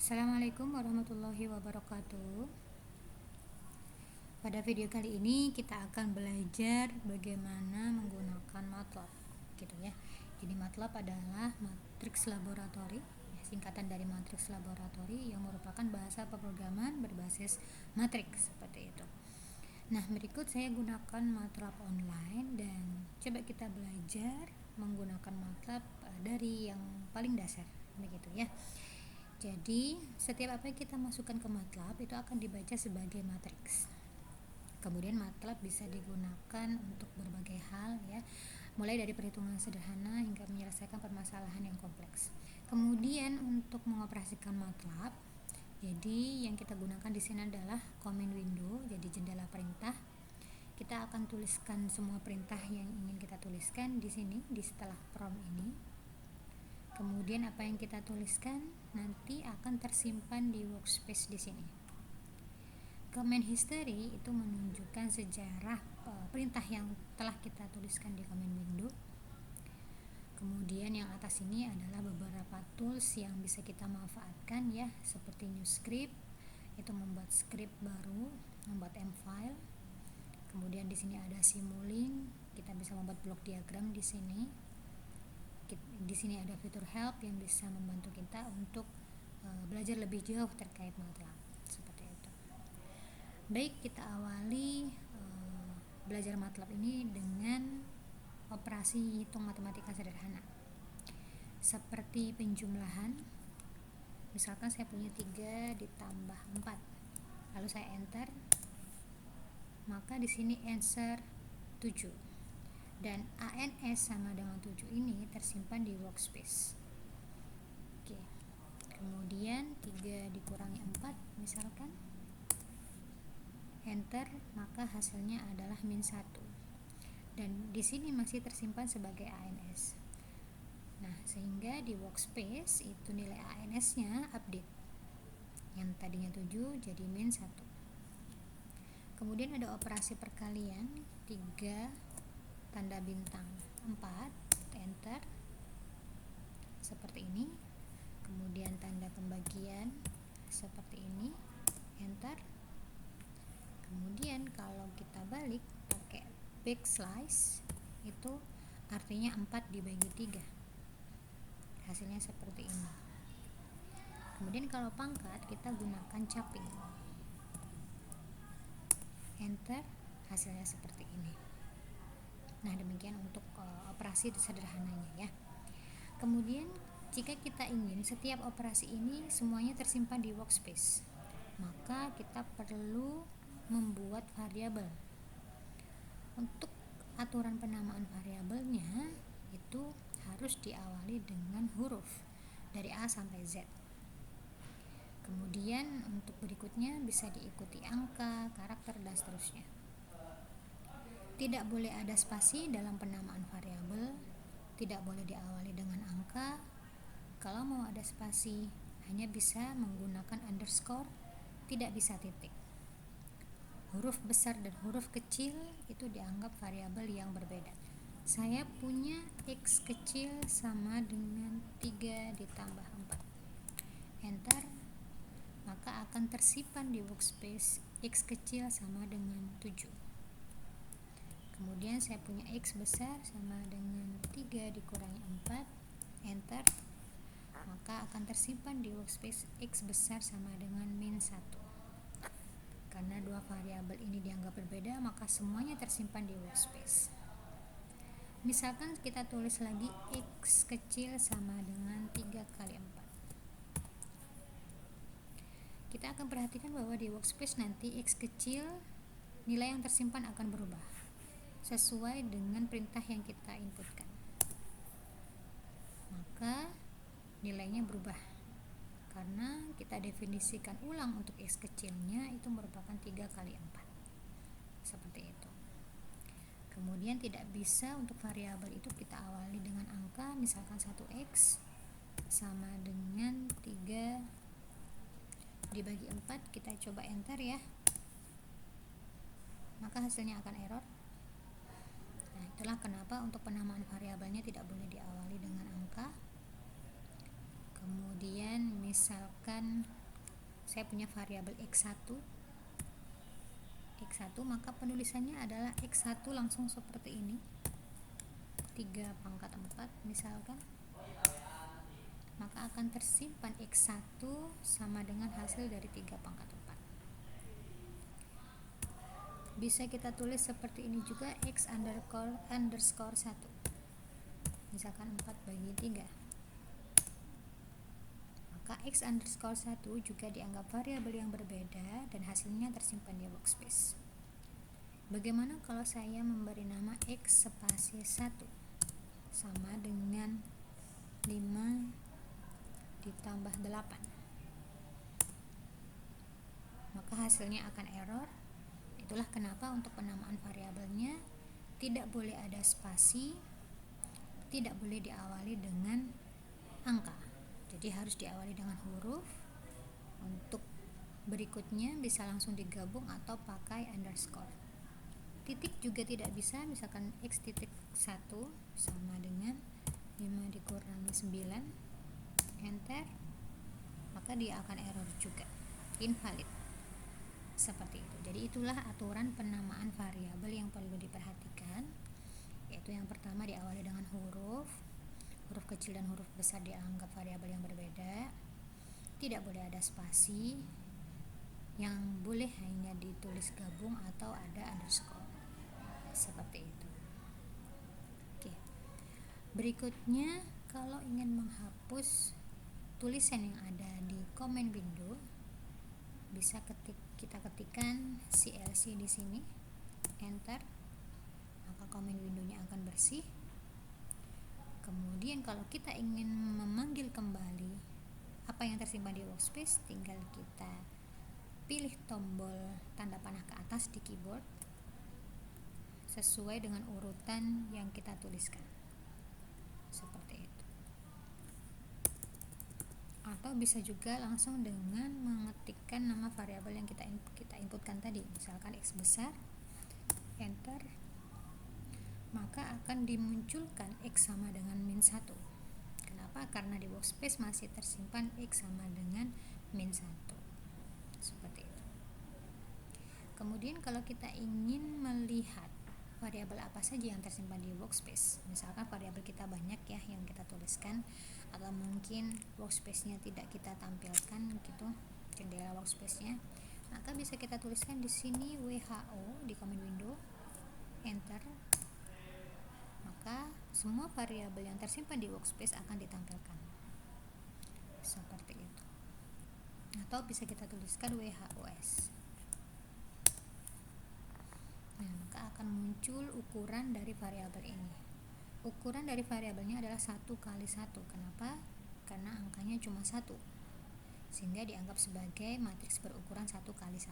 Assalamualaikum warahmatullahi wabarakatuh. Pada video kali ini kita akan belajar bagaimana menggunakan MATLAB, gitu ya. Jadi MATLAB adalah Matrix Laboratory, singkatan dari Matrix Laboratory yang merupakan bahasa pemrograman berbasis matriks seperti itu. Nah, berikut saya gunakan MATLAB online dan coba kita belajar menggunakan MATLAB dari yang paling dasar, begitu ya. Jadi, setiap apa yang kita masukkan ke MATLAB itu akan dibaca sebagai matriks. Kemudian MATLAB bisa digunakan untuk berbagai hal ya, mulai dari perhitungan sederhana hingga menyelesaikan permasalahan yang kompleks. Kemudian untuk mengoperasikan MATLAB, jadi yang kita gunakan di sini adalah command window, jadi jendela perintah. Kita akan tuliskan semua perintah yang ingin kita tuliskan di sini di setelah prompt ini. Kemudian apa yang kita tuliskan nanti akan tersimpan di workspace di sini. Command history itu menunjukkan sejarah perintah yang telah kita tuliskan di command window. Kemudian yang atas ini adalah beberapa tools yang bisa kita manfaatkan ya, seperti new script, itu membuat script baru, membuat M-file. Kemudian di sini ada Simulink, kita bisa membuat block diagram di sini. Di sini ada fitur help yang bisa membantu kita untuk belajar lebih jauh terkait MATLAB seperti itu. Baik, kita awali belajar MATLAB ini dengan operasi hitung matematika sederhana seperti penjumlahan. Misalkan saya punya 3 ditambah 4, lalu saya enter, maka di sini answer 7 dan ANS sama dengan 7 ini tersimpan di workspace. Oke. Kemudian 3 dikurangi 4 misalkan, enter, maka hasilnya adalah min 1. Dan di sini masih tersimpan sebagai ANS. Nah, sehingga di workspace itu nilai ANS-nya update. Yang tadinya 7 jadi min 1. Kemudian ada operasi perkalian, 3 tanda bintang 4, enter, seperti ini. Kemudian tanda pembagian seperti ini, enter. Kemudian kalau kita balik pakai backslice, itu artinya 4 dibagi 3, hasilnya seperti ini. Kemudian kalau pangkat kita gunakan capping, enter, hasilnya seperti ini. Nah, demikian untuk operasi sederhananya ya. Kemudian jika kita ingin setiap operasi ini semuanya tersimpan di workspace, maka kita perlu membuat variabel. Untuk aturan penamaan variabelnya itu harus diawali dengan huruf dari A sampai Z. Kemudian untuk berikutnya bisa diikuti angka, karakter, dan seterusnya. Tidak boleh ada spasi dalam penamaan variabel, tidak boleh diawali dengan angka. Kalau mau ada spasi, hanya bisa menggunakan underscore, tidak bisa titik. Huruf besar dan huruf kecil itu dianggap variabel yang berbeda. Saya punya X kecil sama dengan 3 ditambah 4. Enter, maka akan tersimpan di workspace X kecil sama dengan 7. Kemudian saya punya X besar sama dengan 3 dikurangi 4, enter, maka akan tersimpan di workspace X besar sama dengan min 1. Karena dua variabel ini dianggap berbeda, maka semuanya tersimpan di workspace. Misalkan kita tulis lagi X kecil sama dengan 3 kali 4. Kita akan perhatikan bahwa di workspace nanti X kecil nilai yang tersimpan akan berubah sesuai dengan perintah yang kita inputkan, maka nilainya berubah karena kita definisikan ulang untuk X kecilnya itu merupakan 3 kali 4 seperti itu. Kemudian tidak bisa untuk variabel itu kita awali dengan angka, misalkan 1X sama dengan 3 dibagi 4, kita coba enter ya, maka hasilnya akan error. Nah, itulah kenapa untuk penamaan variabelnya tidak boleh diawali dengan angka. Kemudian kemudian misalkan saya punya variabel x1, maka penulisannya adalah x1 langsung seperti ini, 3 pangkat 4 misalkan, maka akan tersimpan x1 sama dengan hasil dari 3 pangkat 4. Bisa kita tulis seperti ini juga, x underscore 1, misalkan 4 bagi 3, maka x underscore 1 juga dianggap variabel yang berbeda dan hasilnya tersimpan di workspace. Bagaimana kalau saya memberi nama x spasi 1 sama dengan 5 ditambah 8, maka hasilnya akan error. Itulah kenapa untuk penamaan variabelnya tidak boleh ada spasi, tidak boleh diawali dengan angka, jadi harus diawali dengan huruf. Untuk berikutnya bisa langsung digabung atau pakai underscore. Titik juga tidak bisa, misalkan x titik 1 sama dengan 5 dikurangi 9, enter, maka dia akan error juga, invalid, seperti itu. Jadi itulah aturan penamaan variabel yang perlu diperhatikan, yaitu yang pertama diawali dengan huruf kecil dan huruf besar dianggap variabel yang berbeda, tidak boleh ada spasi, yang boleh hanya ditulis gabung atau ada underscore, seperti itu. Oke. Berikutnya, kalau ingin menghapus tulisan yang ada di command window, bisa kita ketikkan CLC di sini, enter, maka command window-nya akan bersih. Kemudian kalau kita ingin memanggil kembali apa yang tersimpan di workspace, tinggal kita pilih tombol tanda panah ke atas di keyboard sesuai dengan urutan yang kita tuliskan, seperti itu. Atau bisa juga langsung dengan mengetikkan nama variabel yang kita inputkan tadi, misalkan x besar, enter, maka akan dimunculkan x sama dengan min 1. Kenapa? Karena di workspace masih tersimpan x sama dengan min 1, seperti itu. Kemudian kalau kita ingin melihat variabel apa saja yang tersimpan di workspace, misalkan variabel kita banyak ya yang kita tuliskan, atau mungkin workspace-nya tidak kita tampilkan gitu, jendela workspace-nya, maka bisa kita tuliskan di sini WHO di command window, enter, maka semua variabel yang tersimpan di workspace akan ditampilkan, seperti itu. Atau bisa kita tuliskan WHOS. Nah, maka akan muncul ukuran dari variabel ini. Ukuran dari variabelnya adalah 1 kali 1. Kenapa? Karena angkanya cuma 1, sehingga dianggap sebagai matriks berukuran 1 kali 1,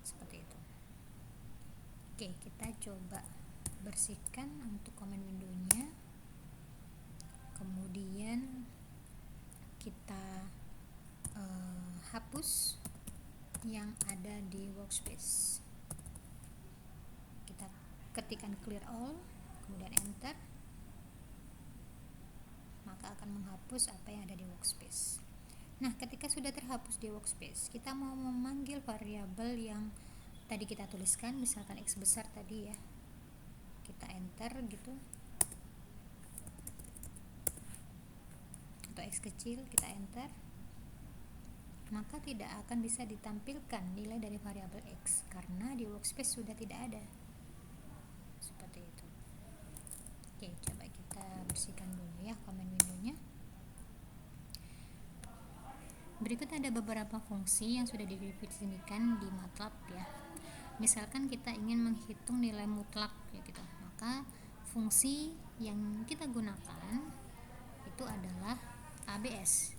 seperti itu. Oke, kita coba bersihkan untuk command window-nya, kemudian kita hapus yang ada di workspace. Kita ketikkan clear all, kemudian enter, maka akan menghapus apa yang ada di workspace. Nah, ketika sudah terhapus di workspace, kita mau memanggil variabel yang tadi kita tuliskan, misalkan x besar tadi ya, kita enter gitu, atau x kecil kita enter, maka tidak akan bisa ditampilkan nilai dari variabel x karena di workspace sudah tidak ada, seperti itu. Oke, coba kita bersihkan dulu ya command window-nya. Berikut ada beberapa fungsi yang sudah didefinisikan di MATLAB ya. Misalkan kita ingin menghitung nilai mutlak ya gitu, maka fungsi yang kita gunakan itu adalah ABS.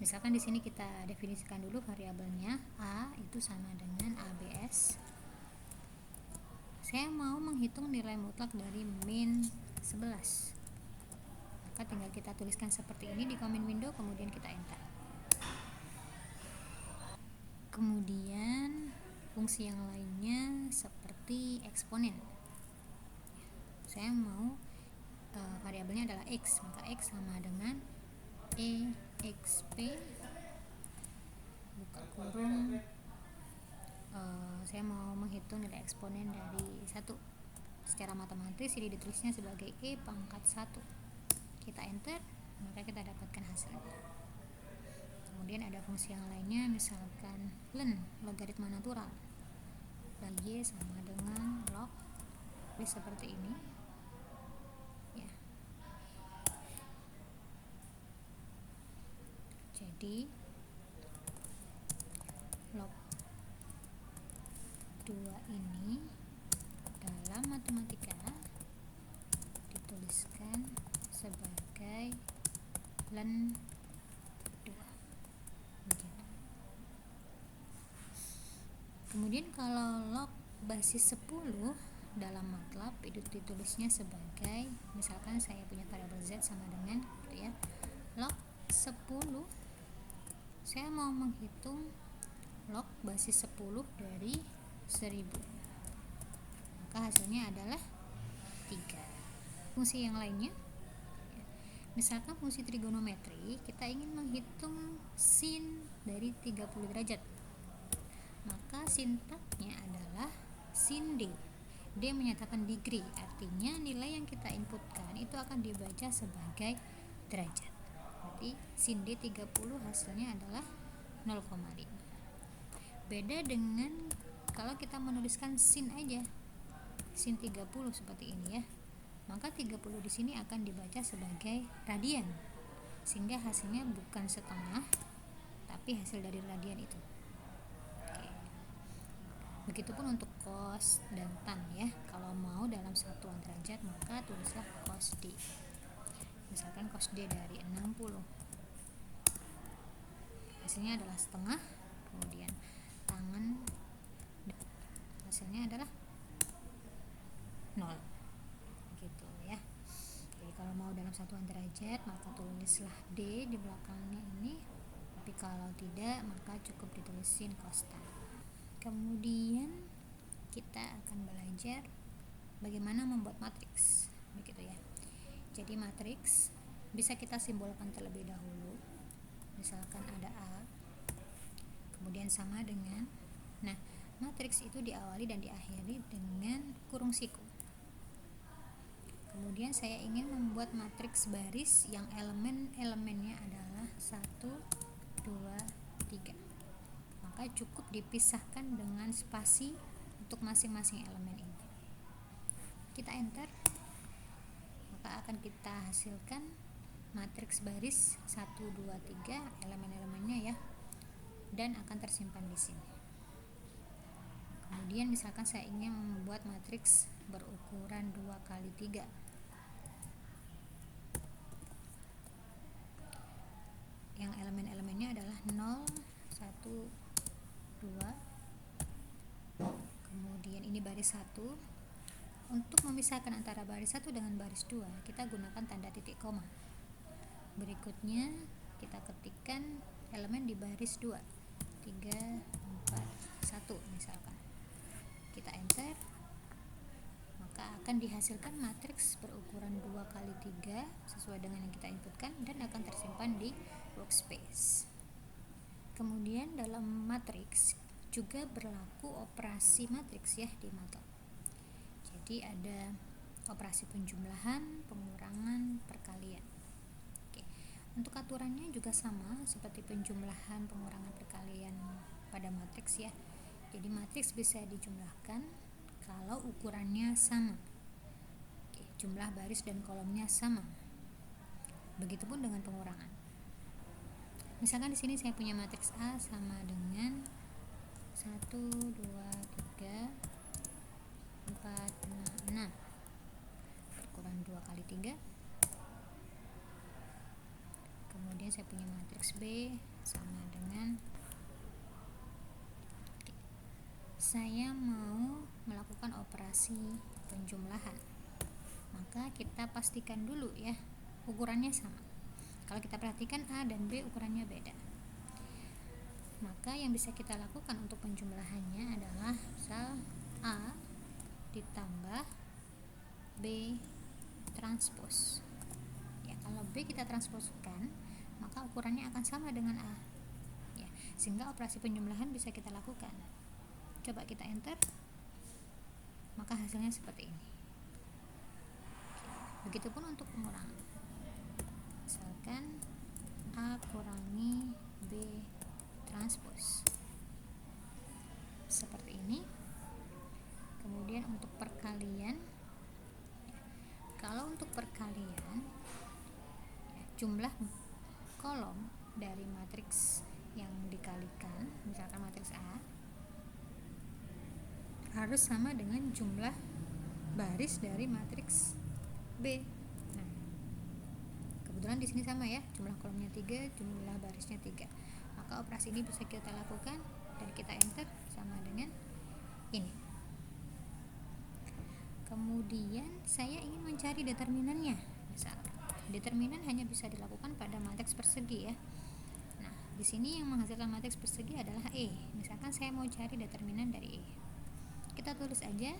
Misalkan di sini kita definisikan dulu variabelnya a itu sama dengan ABS. Saya mau menghitung nilai mutlak dari min 11, maka tinggal kita tuliskan seperti ini di command window, kemudian kita enter. Kemudian fungsi yang lainnya seperti eksponen. Saya mau variabelnya adalah x, maka x sama dengan EXP buka kurung, saya mau menghitung nilai eksponen dari 1. Secara matematis ini ditulisnya sebagai E pangkat 1. Kita enter, maka kita dapatkan hasilnya. Kemudian ada fungsi yang lainnya, misalkan len, logaritma natural. Y sama dengan log, seperti ini ya. Jadi log 2 ini dalam matematika dituliskan sebagai len 2 begitu. Kemudian kalau log basis 10 dalam MATLAB itu ditulisnya sebagai, misalkan saya punya variabel Z sama dengan gitu ya, log 10, saya mau menghitung log basis 10 dari 1000, maka hasilnya adalah 3. Fungsi yang lainnya, misalkan fungsi trigonometri, kita ingin menghitung sin dari 30 derajat, maka sintaknya adalah sin D. D menyatakan degree, artinya nilai yang kita inputkan itu akan dibaca sebagai derajat. Berarti sin D 30 hasilnya adalah 0,5. Beda dengan kalau kita menuliskan sin aja, sin 30 seperti ini ya, maka 30 di sini akan dibaca sebagai radian, sehingga hasilnya bukan setengah tapi hasil dari radian itu. Oke. Begitupun untuk cos dan tan ya. Kalau mau dalam satuan derajat maka tulislah cos D. Misalkan cos D dari 60, hasilnya adalah setengah, kemudian tangan hasilnya adalah 0 gitu ya. Jadi kalau mau dalam satuan derajat maka tulislah D di belakangnya ini, tapi kalau tidak maka cukup ditulisin cos tan. Kemudian kita akan belajar bagaimana membuat matriks begitu ya. Jadi matriks bisa kita simbolkan terlebih dahulu, misalkan ada A kemudian sama dengan, nah matriks itu diawali dan diakhiri dengan kurung siku. Kemudian saya ingin membuat matriks baris yang elemen-elemennya adalah 1, 2, 3. Maka cukup dipisahkan dengan spasi untuk masing-masing elemen ini. Kita enter, maka akan kita hasilkan matriks baris 1, 2, 3 elemen-elemennya ya, dan akan tersimpan di sini. Kemudian misalkan saya ingin membuat matriks berukuran 2 kali 3, yang elemen-elemennya adalah 0, 1, 2, kemudian ini baris 1. Untuk memisahkan antara baris 1 dengan baris 2 kita gunakan tanda titik koma. Berikutnya kita ketikkan elemen di baris 2, 3, 4, 1 misalkan. Kita enter, maka akan dihasilkan matriks berukuran 2 kali 3 sesuai dengan yang kita inputkan dan akan tersimpan di workspace. Kemudian dalam matriks juga berlaku operasi matriks ya di MATLAB. Jadi ada operasi penjumlahan, pengurangan, perkalian. Oke. Untuk aturannya juga sama seperti penjumlahan, pengurangan, perkalian pada matriks ya. Jadi matriks bisa dijumlahkan kalau ukurannya sama. Oke, jumlah baris dan kolomnya sama. Begitupun dengan pengurangan. Misalkan di sini saya punya matriks A sama dengan 1, 2, 3, 4, 5, 6. Ukuran 2 kali 3. Kemudian saya punya matriks B sama dengan, saya mau melakukan operasi penjumlahan. Maka kita pastikan dulu ya ukurannya sama. Kalau kita perhatikan A dan B ukurannya beda, maka yang bisa kita lakukan untuk penjumlahannya adalah misal A ditambah B transpos ya. Kalau B kita transposkan maka ukurannya akan sama dengan A ya, sehingga operasi penjumlahan bisa kita lakukan. Coba kita enter, maka hasilnya seperti ini. Begitupun untuk pengurangan, misalkan A kurangi B transpos, seperti ini. Kemudian untuk perkalian, kalau untuk perkalian jumlah kolom dari matriks yang dikalikan, misalkan matriks A, harus sama dengan jumlah baris dari matriks B. Nah, kebetulan di sini sama ya, jumlah kolomnya 3, jumlah barisnya 3. Maka operasi ini bisa kita lakukan dan kita enter, sama dengan ini. Kemudian saya ingin mencari determinannya. Misal, determinan hanya bisa dilakukan pada matriks persegi ya. Nah, di sini yang menghasilkan matriks persegi adalah E. Misalkan saya mau cari determinan dari E. Kita tulis aja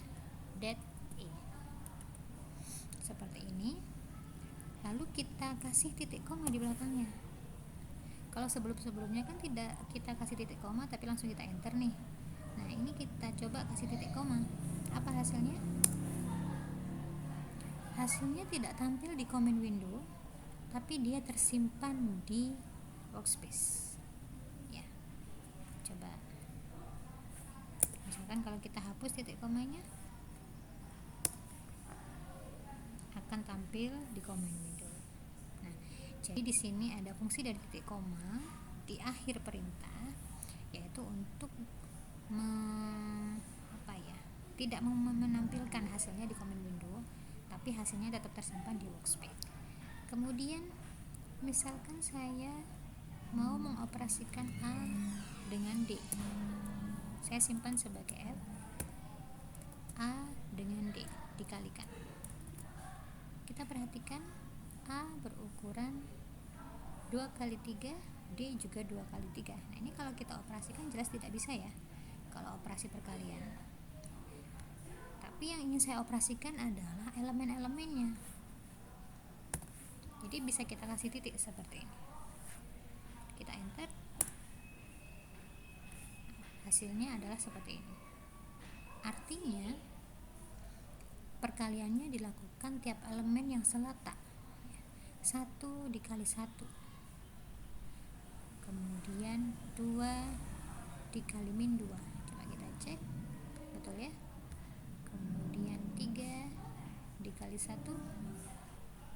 det E. Seperti ini. Lalu kita kasih titik koma di belakangnya. Kalau sebelum-sebelumnya kan tidak kita kasih titik koma tapi langsung kita enter nih. Nah, ini kita coba kasih titik koma. Apa hasilnya? Hasilnya tidak tampil di command window, tapi dia tersimpan di workspace. Ya, coba. Misalkan kalau kita hapus titik komanya, akan tampil di command window. Nah, jadi di sini ada fungsi dari titik koma di akhir perintah, yaitu untuk tidak menampilkan hasilnya di command window, tapi hasilnya tetap tersimpan di workspace. Kemudian misalkan saya mau mengoperasikan A dengan D, saya simpan sebagai F. A dengan D dikalikan, kita perhatikan A berukuran 2 kali 3, D juga 2 kali 3. Nah, ini kalau kita operasikan jelas tidak bisa ya, kalau operasi perkalian. Tapi yang ingin saya operasikan adalah elemen-elemennya. Jadi bisa kita kasih titik seperti ini. Kita enter. Hasilnya adalah seperti ini. Artinya perkaliannya dilakukan tiap elemen yang seletak. 1 dikali 1. Kemudian 2 dikali min 2. Coba kita cek. Betul ya? Kemudian 3 dikali 1,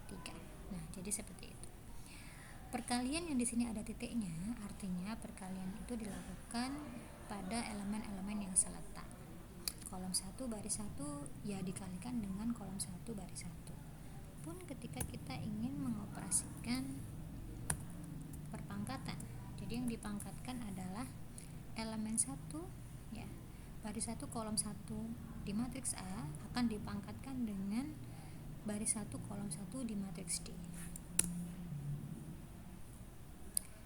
3. Nah, jadi seperti itu. Perkalian yang di sini ada titiknya, artinya perkalian itu dilakukan pada elemen-elemen yang seletak. Kolom 1 baris 1 ya dikalikan dengan kolom 1 baris 1. Pun ketika kita ingin mengoperasikan perpangkatan, jadi yang dipangkatkan adalah elemen 1 ya, baris 1 kolom 1 di matriks A akan dipangkatkan dengan baris 1 kolom 1 di matriks D.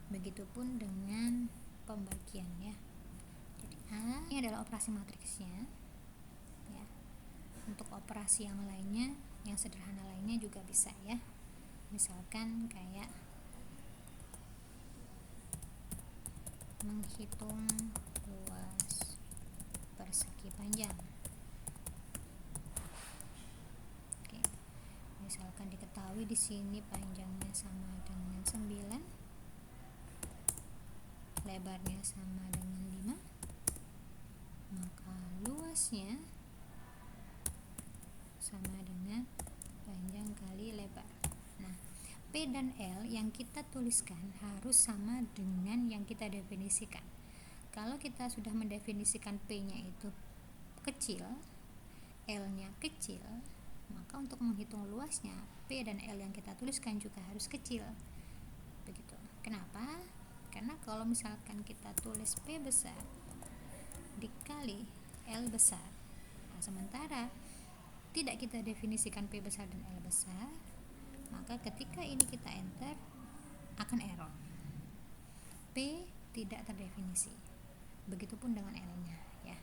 Begitupun dengan pembagian ya. Jadi A ini adalah operasi matriksnya ya. Untuk operasi yang lainnya, yang sederhana lainnya juga bisa ya. Misalkan kayak menghitung luas persegi panjang. Oke. Misalkan diketahui di sini panjangnya sama dengan 9, lebarnya sama dengan 5, maka luasnya sama dengan panjang kali lebar. Nah, P dan L yang kita tuliskan harus sama dengan yang kita definisikan. Kalau kita sudah mendefinisikan P-nya itu kecil, L-nya kecil, maka untuk menghitung luasnya P dan L yang kita tuliskan juga harus kecil. Begitu. Kenapa? Karena kalau misalkan kita tulis P besar dikali L besar, nah, sementara tidak kita definisikan P besar dan L besar, maka ketika ini kita enter akan error. P tidak terdefinisi. Begitupun dengan L-nya ya.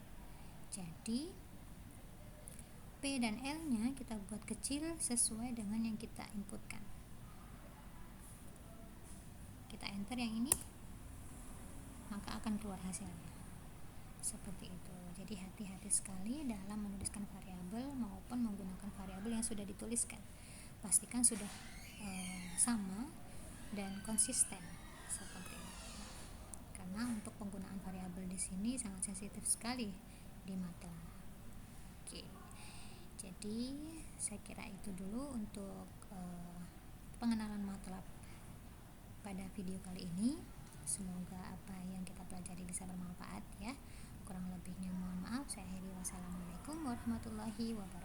Jadi P dan L-nya kita buat kecil sesuai dengan yang kita inputkan. kita enter yang ini, maka akan keluar hasilnya seperti itu. Jadi hati-hati sekali dalam menuliskan variabel maupun menggunakan variabel yang sudah dituliskan. Pastikan sudah sama dan konsisten seperti itu. Karena untuk penggunaan variabel di sini sangat sensitif sekali di MATLAB. Oke. Jadi saya kira itu dulu untuk pengenalan MATLAB pada video kali ini. Semoga apa yang kita pelajari bisa bermanfaat ya. Kurang lebihnya mohon maaf. Saya akhiri. Wassalamualaikum warahmatullahi wabarakatuh.